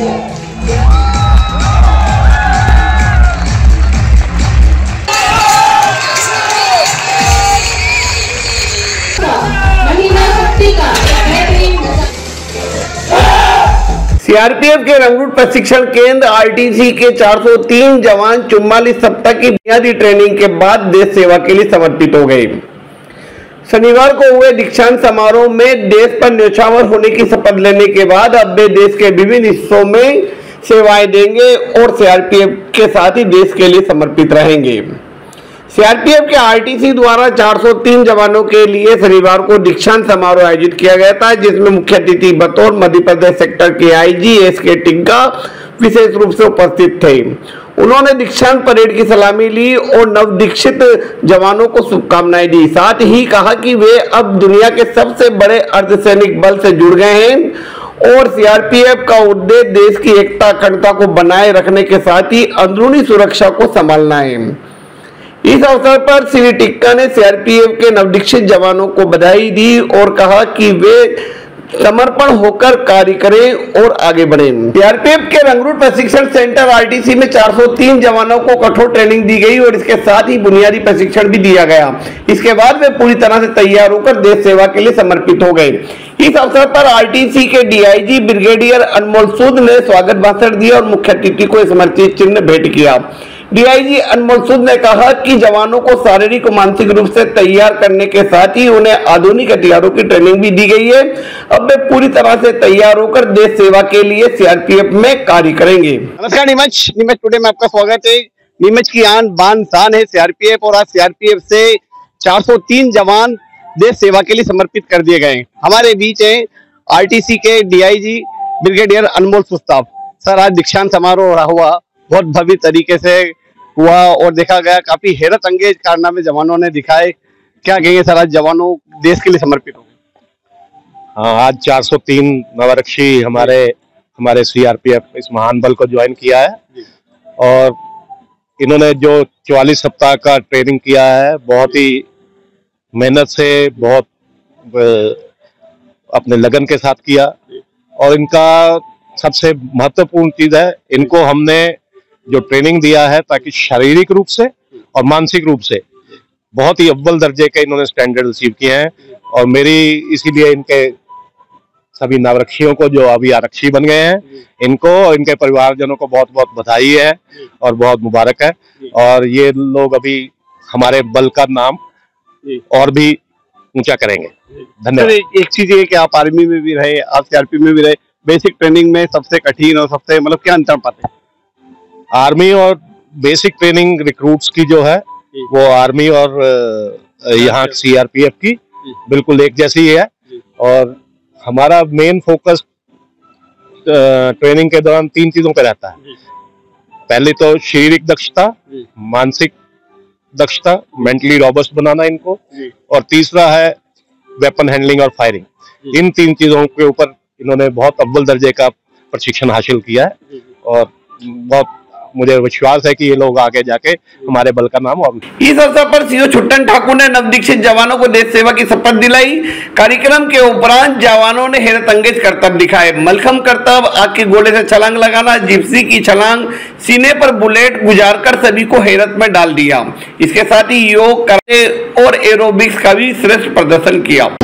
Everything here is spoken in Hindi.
सीआरपीएफ के रंगरूट प्रशिक्षण केंद्र आरटीसी के 403 जवान 44 सप्ताह की बुनियादी ट्रेनिंग के बाद देश सेवा के लिए समर्पित हो गए। शनिवार को हुए दीक्षांत समारोह में देश पर न्योछावर होने की शपथ लेने के बाद अब वे देश के विभिन्न हिस्सों में सेवाएं देंगे और सीआरपीएफ के साथ ही देश के लिए समर्पित रहेंगे। सीआरपीएफ के आरटीसी द्वारा 403 जवानों के लिए शनिवार को दीक्षांत समारोह आयोजित किया गया था, जिसमें मुख्य अतिथि बतौर मध्य प्रदेश सेक्टर के आईजी एसके टिग्गा विशेष रूप से उपस्थित थे। उन्होंने दीक्षांत परेड की सलामी ली और नवदीक्षित जवानों को शुभकामनाएं दी। साथ ही कहा कि वे अब दुनिया के सबसे बड़े अर्धसैनिक बल से जुड़ गए हैं और सीआरपीएफ का उद्देश्य देश की एकता अखंडता को बनाए रखने के साथ ही अंदरूनी सुरक्षा को संभालना है। इस अवसर पर श्री टिक्का ने सीआरपीएफ के नवदीक्षित जवानों को बधाई दी और कहा कि वे समर्पण होकर कार्य करें और आगे बढ़ें। सीआरपीएफ के रंगरूट प्रशिक्षण सेंटर आरटीसी में 403 जवानों को कठोर ट्रेनिंग दी गई और इसके साथ ही बुनियादी प्रशिक्षण भी दिया गया। इसके बाद वे पूरी तरह से तैयार होकर देश सेवा के लिए समर्पित हो गए। इस अवसर पर आरटीसी के डीआईजी ब्रिगेडियर अनमोल सूद ने स्वागत भाषण दिया और मुख्य अतिथि को स्मृति चिन्ह भेंट किया। डीआईजी अनमोल सूद ने कहा कि जवानों को शारीरिक और मानसिक रूप से तैयार करने के साथ ही उन्हें आधुनिक हथियारों की ट्रेनिंग भी दी गई है। अब वे पूरी तरह से तैयार होकर देश सेवा के लिए सीआरपीएफ में कार्य करेंगे। नमस्कार नीमच टुडे में आपका स्वागत है। नीमच की आन बान शान है सीआरपीएफ और आज सीआरपीएफ से 403 जवान देश सेवा के लिए समर्पित कर दिए गए। हमारे बीच है आरटीसी के डीआईजी ब्रिगेडियर अनमोल सूद साहब। सर, आज दीक्षांत समारोह हुआ, बहुत भव्य तरीके से हुआ और देखा गया काफी हैरत अंगेज कारनामे जवानों ने दिखाए। क्या कहेंगे सर, आज जवानों देश के लिए समर्पित हो गए? हाँ, आज 403 नवरक्षी हमारे सीआरपीएफ इस महान बल को ज्वाइन किया है और इन्होंने जो 44 सप्ताह का ट्रेनिंग किया है, बहुत ही मेहनत से, बहुत अपने लगन के साथ किया और इनका सबसे महत्वपूर्ण चीज है, इनको हमने जो ट्रेनिंग दिया है ताकि शारीरिक रूप से और मानसिक रूप से बहुत ही अव्वल दर्जे के इन्होंने स्टैंडर्ड अचीव किए हैं। और मेरी इसीलिए इनके सभी नवरक्षियों को जो अभी आरक्षी बन गए हैं, इनको और इनके परिवारजनों को बहुत बहुत बधाई है और बहुत मुबारक है। और ये लोग अभी हमारे बल का नाम और भी ऊंचा करेंगे। धन्यवाद। एक चीज ये कि आप आर्मी में भी रहे, आप सीआरपीएफ में भी रहे, बेसिक ट्रेनिंग में सबसे कठिन और सबसे मतलब क्या अंतर पाते हैं? आर्मी और बेसिक ट्रेनिंग रिक्रूट्स की जो है वो आर्मी और यहाँ सीआरपीएफ की बिल्कुल एक जैसी है और हमारा मेन फोकस ट्रेनिंग के दौरान 3 चीजों पे रहता है। पहले तो शारीरिक दक्षता, मानसिक दक्षता, मेंटली रॉबस्ट बनाना इनको, और तीसरा है वेपन हैंडलिंग और फायरिंग। इन 3 चीजों के ऊपर इन्होंने बहुत अव्वल दर्जे का प्रशिक्षण हासिल किया है और बहुत मुझे विश्वास है कि ये लोग आगे जाके हमारे बल का नाम और। इस अवसर पर सीओ छुट्टन ठाकुर ने नवदीक्षित जवानों को देश सेवा की शपथ दिलाई। कार्यक्रम के उपरांत जवानों ने हैरत अंगेज करतब दिखाए। मलखम करतब, आग के गोले से छलांग लगाना, जिप्सी की छलांग, सीने पर बुलेट गुजारकर सभी को हैरत में डाल दिया। इसके साथ ही योग, कराटे और एरोबिक्स का भी श्रेष्ठ प्रदर्शन किया।